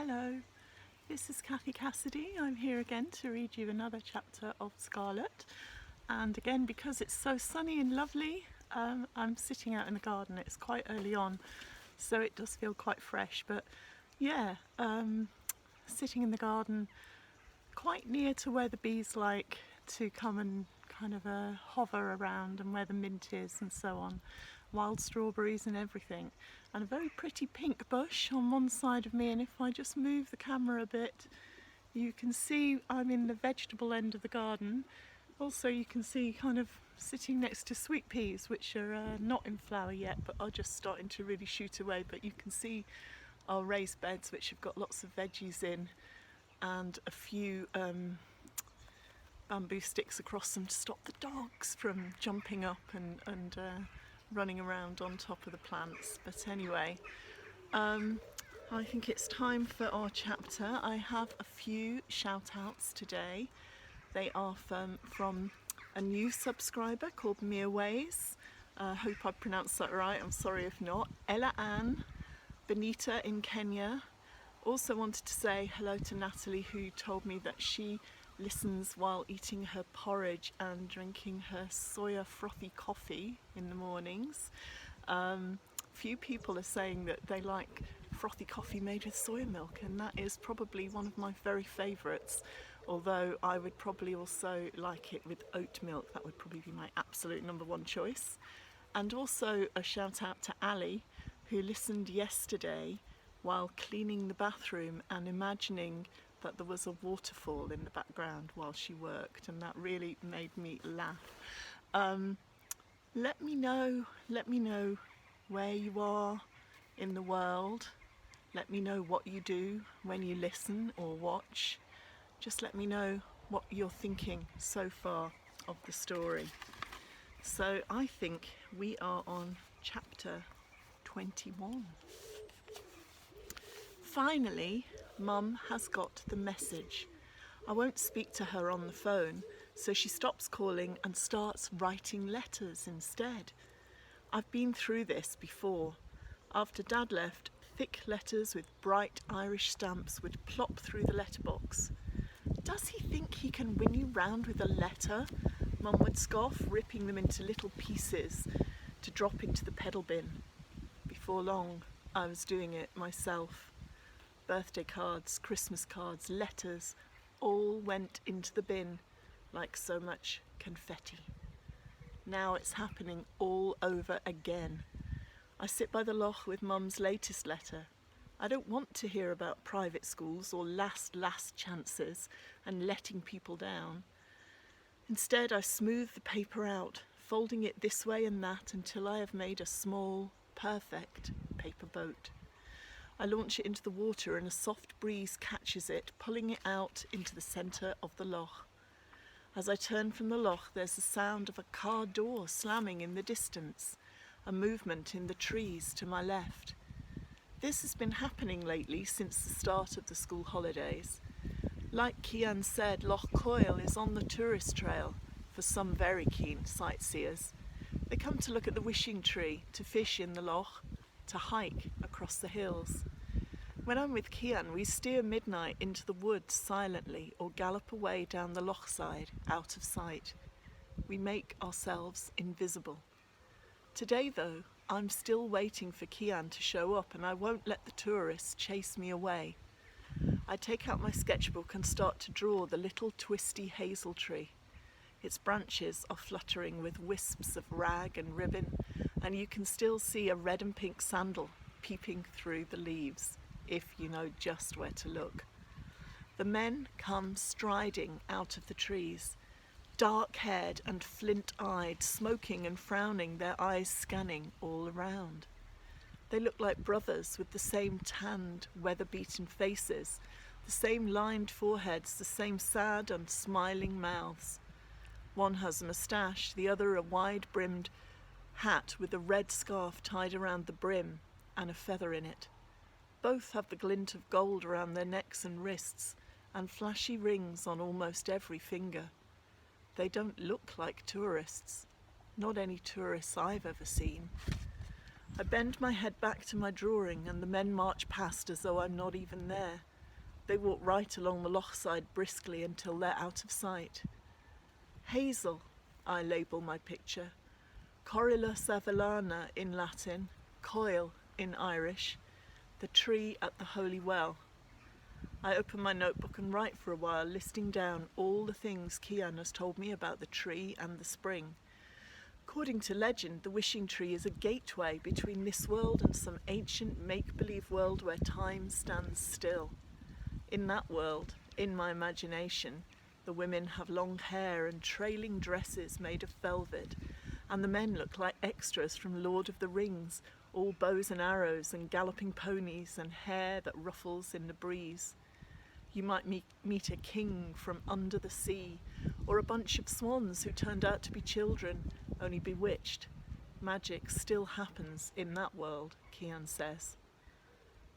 Hello, this is Cathy Cassidy. I'm here again to read you another chapter of Scarlett, and again because it's so sunny and lovely, I'm sitting out in the garden. It's quite early on, so it does feel quite fresh, but yeah, sitting in the garden quite near to where the bees like to come and kind of hover around, and where the mint is and so on, wild strawberries and everything, and a very pretty pink bush on one side of me. And if I just move the camera a bit, you can see I'm in the vegetable end of the garden. Also you can see kind of sitting next to sweet peas, which are not in flower yet but are just starting to really shoot away. But you can see our raised beds, which have got lots of veggies in, and a few bamboo sticks across them to stop the dogs from jumping up and running around on top of the plants. But anyway, I think it's time for our chapter. I have a few shout outs today. They are from a new subscriber called Mia Ways. Hope I pronounced that right, I'm sorry if not. Ella Ann, Benita in Kenya. Also wanted to say hello to Natalie, who told me that she listens while eating her porridge and drinking her soya frothy coffee in the mornings. Few people are saying that they like frothy coffee made with soya milk, and that is probably one of my very favourites, although I would probably also like it with oat milk. That would probably be my absolute #1 choice. And also a shout out to Ali, who listened yesterday while cleaning the bathroom and imagining that there was a waterfall in the background while she worked, and that really made me laugh. Let me know where you are in the world. Let me know what you do when you listen or watch. Just let me know what you're thinking so far of the story. So I think we are on chapter 21. Finally, Mum has got the message. I won't speak to her on the phone, so she stops calling and starts writing letters instead. I've been through this before. After Dad left, thick letters with bright Irish stamps would plop through the letterbox. Does he think he can win you round with a letter? Mum would scoff, ripping them into little pieces to drop into the pedal bin. Before long, I was doing it myself. Birthday cards, Christmas cards, letters, all went into the bin like so much confetti. Now it's happening all over again. I sit by the lough with Mum's latest letter. I don't want to hear about private schools or last chances and letting people down. Instead, I smooth the paper out, folding it this way and that until I have made a small, perfect paper boat. I launch it into the water and a soft breeze catches it, pulling it out into the centre of the lough. As I turn from the lough, there's the sound of a car door slamming in the distance, a movement in the trees to my left. This has been happening lately since the start of the school holidays. Like Kian said, Lough Coil is on the tourist trail for some very keen sightseers. They come to look at the wishing tree, to fish in the lough, to hike across the hills. When I'm with Kian, we steer midnight into the woods silently or gallop away down the lough side, out of sight. We make ourselves invisible. Today though, I'm still waiting for Kian to show up, and I won't let the tourists chase me away. I take out my sketchbook and start to draw the little twisty hazel tree. Its branches are fluttering with wisps of rag and ribbon, and you can still see a red and pink sandal peeping through the leaves, if you know just where to look. The men come striding out of the trees, dark-haired and flint-eyed, smoking and frowning, their eyes scanning all around. They look like brothers with the same tanned, weather-beaten faces, the same lined foreheads, the same sad and smiling mouths. One has a moustache, the other a wide-brimmed hat with a red scarf tied around the brim and a feather in it. Both have the glint of gold around their necks and wrists, and flashy rings on almost every finger. They don't look like tourists, not any tourists I've ever seen. I bend my head back to my drawing and the men march past as though I'm not even there. They walk right along the loch side briskly until they're out of sight. Hazel, I label my picture. Corylus avellana in Latin, coil in Irish, the tree at the holy well. I open my notebook and write for a while, listing down all the things Kian has told me about the tree and the spring. According to legend, the wishing tree is a gateway between this world and some ancient make-believe world where time stands still. In that world, in my imagination, the women have long hair and trailing dresses made of velvet, and the men look like extras from Lord of the Rings, all bows and arrows and galloping ponies and hair that ruffles in the breeze. You might meet a king from under the sea, or a bunch of swans who turned out to be children, only bewitched. Magic still happens in that world, Kian says.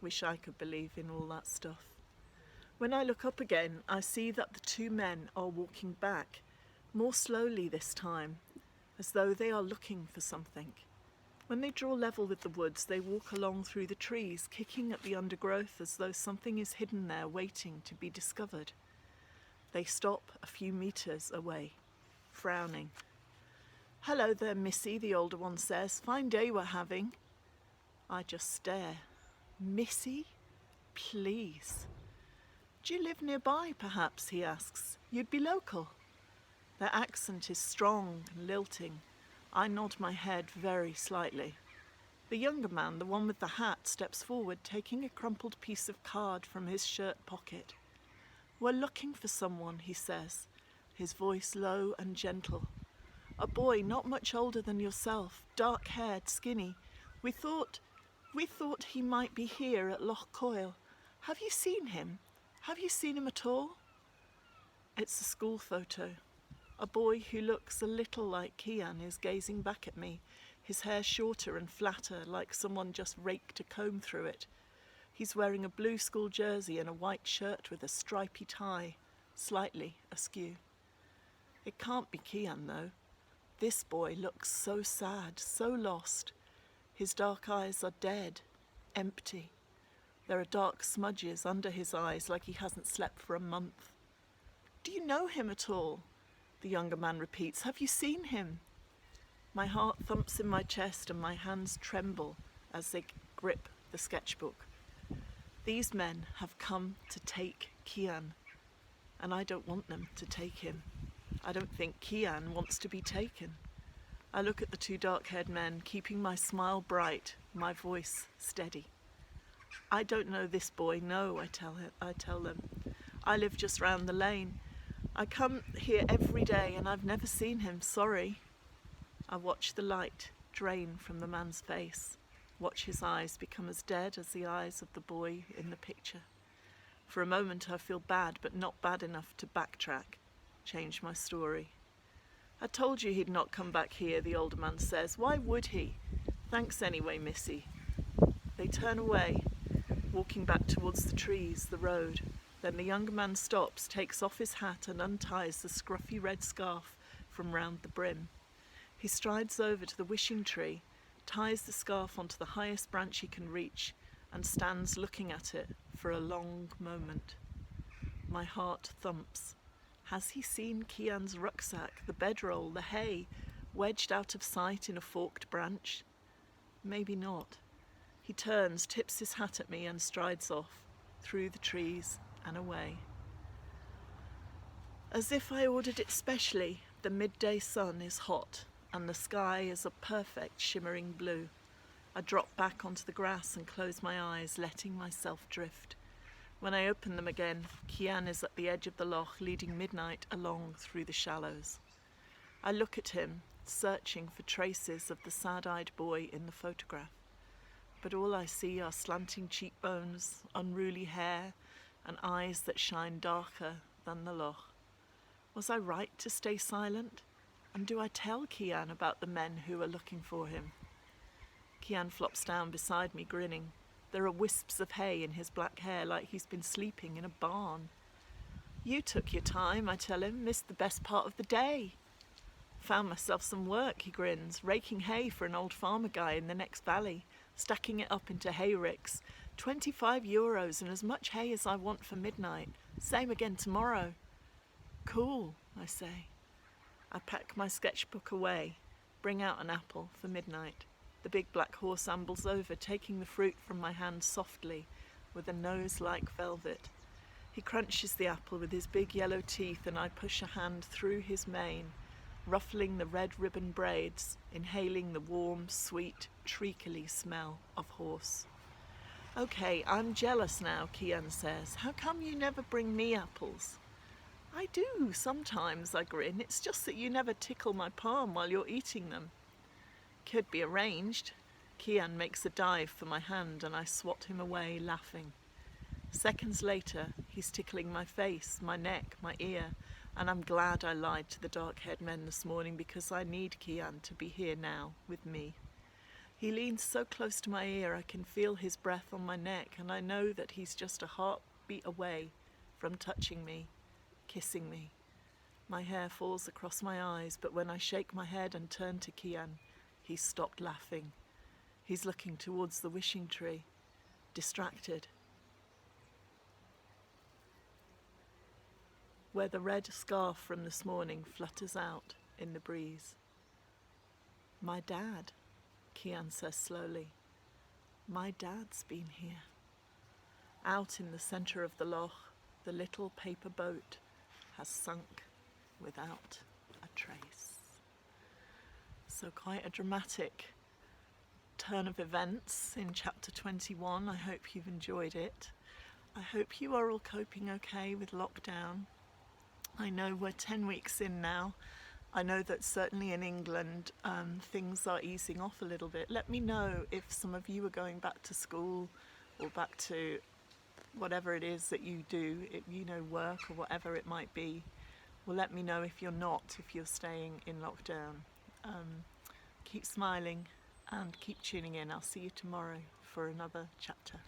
Wish I could believe in all that stuff. When I look up again, I see that the two men are walking back, more slowly this time, as though they are looking for something. When they draw level with the woods, they walk along through the trees, kicking at the undergrowth as though something is hidden there waiting to be discovered. They stop a few meters away, frowning. "Hello there, Missy," the older one says. "Fine day we're having." I just stare. "Missy? Please." "Do you live nearby, perhaps?" he asks. "You'd be local." Their accent is strong and lilting. I nod my head very slightly. The younger man, the one with the hat, steps forward, taking a crumpled piece of card from his shirt pocket. "We're looking for someone," he says, his voice low and gentle. "A boy not much older than yourself, dark-haired, skinny. We thought he might be here at Lough Coil. Have you seen him? Have you seen him at all?" It's a school photo. A boy who looks a little like Kian is gazing back at me, his hair shorter and flatter, like someone just raked a comb through it. He's wearing a blue school jersey and a white shirt with a stripy tie, slightly askew. It can't be Kian, though. This boy looks so sad, so lost. His dark eyes are dead, empty. There are dark smudges under his eyes, like he hasn't slept for a month. "Do you know him at all?" the younger man repeats. "Have you seen him?" My heart thumps in my chest and my hands tremble as they grip the sketchbook. These men have come to take Kian, and I don't want them to take him. I don't think Kian wants to be taken. I look at the two dark-haired men, keeping my smile bright, my voice steady. "I don't know this boy, no," I tell them. "I live just round the lane. I come here every day and I've never seen him, sorry." I watch the light drain from the man's face, watch his eyes become as dead as the eyes of the boy in the picture. For a moment I feel bad, but not bad enough to backtrack, change my story. "I told you he'd not come back here," the older man says. "Why would he? Thanks anyway, Missy." They turn away, walking back towards the trees, the road. Then the younger man stops, takes off his hat and unties the scruffy red scarf from round the brim. He strides over to the wishing tree, ties the scarf onto the highest branch he can reach, and stands looking at it for a long moment. My heart thumps. Has he seen Kian's rucksack, the bedroll, the hay, wedged out of sight in a forked branch? Maybe not. He turns, tips his hat at me and strides off, through the trees and away. As if I ordered it specially, the midday sun is hot and the sky is a perfect shimmering blue. I drop back onto the grass and close my eyes, letting myself drift. When I open them again, Kian is at the edge of the loch, leading Midnight along through the shallows. I look at him, searching for traces of the sad-eyed boy in the photograph. But all I see are slanting cheekbones, unruly hair, and eyes that shine darker than the loch. Was I right to stay silent? And do I tell Kian about the men who are looking for him? Kian flops down beside me, grinning. There are wisps of hay in his black hair, like he's been sleeping in a barn. "You took your time," I tell him. "Missed the best part of the day." "Found myself some work," he grins, "raking hay for an old farmer guy in the next valley, stacking it up into hay ricks, €25 and as much hay as I want for midnight. Same again tomorrow. Cool, I say. I pack my sketchbook away, bring out an apple for midnight. The big black horse ambles over, taking the fruit from my hand softly, with a nose like velvet. He crunches the apple with his big yellow teeth, and I push a hand through his mane, ruffling the red ribbon braids, inhaling the warm, sweet, treacly smell of horse. Okay, I'm jealous now, Kian says. How come you never bring me apples? I do, sometimes, I grin. It's just that you never tickle my palm while you're eating them. Could be arranged. Kian makes a dive for my hand and I swat him away, laughing. Seconds later, he's tickling my face, my neck, my ear, and I'm glad I lied to the dark-haired men this morning because I need Kian to be here now with me. He leans so close to my ear I can feel his breath on my neck, and I know that he's just a heartbeat away from touching me, kissing me. My hair falls across my eyes, but when I shake my head and turn to Kian, he's stopped laughing. He's looking towards the wishing tree, distracted, where the red scarf from this morning flutters out in the breeze. My dad, Kian says slowly. My dad's been here. Out in the centre of the lough, the little paper boat has sunk without a trace. So quite a dramatic turn of events in chapter 21. I hope you've enjoyed it. I hope you are all coping okay with lockdown. I know we're 10 weeks in now. I know that certainly in England things are easing off a little bit. Let me know if some of you are going back to school or back to whatever it is that you do, work or whatever it might be. Well, let me know if you're not, if you're staying in lockdown. Keep smiling and keep tuning in. I'll see you tomorrow for another chapter.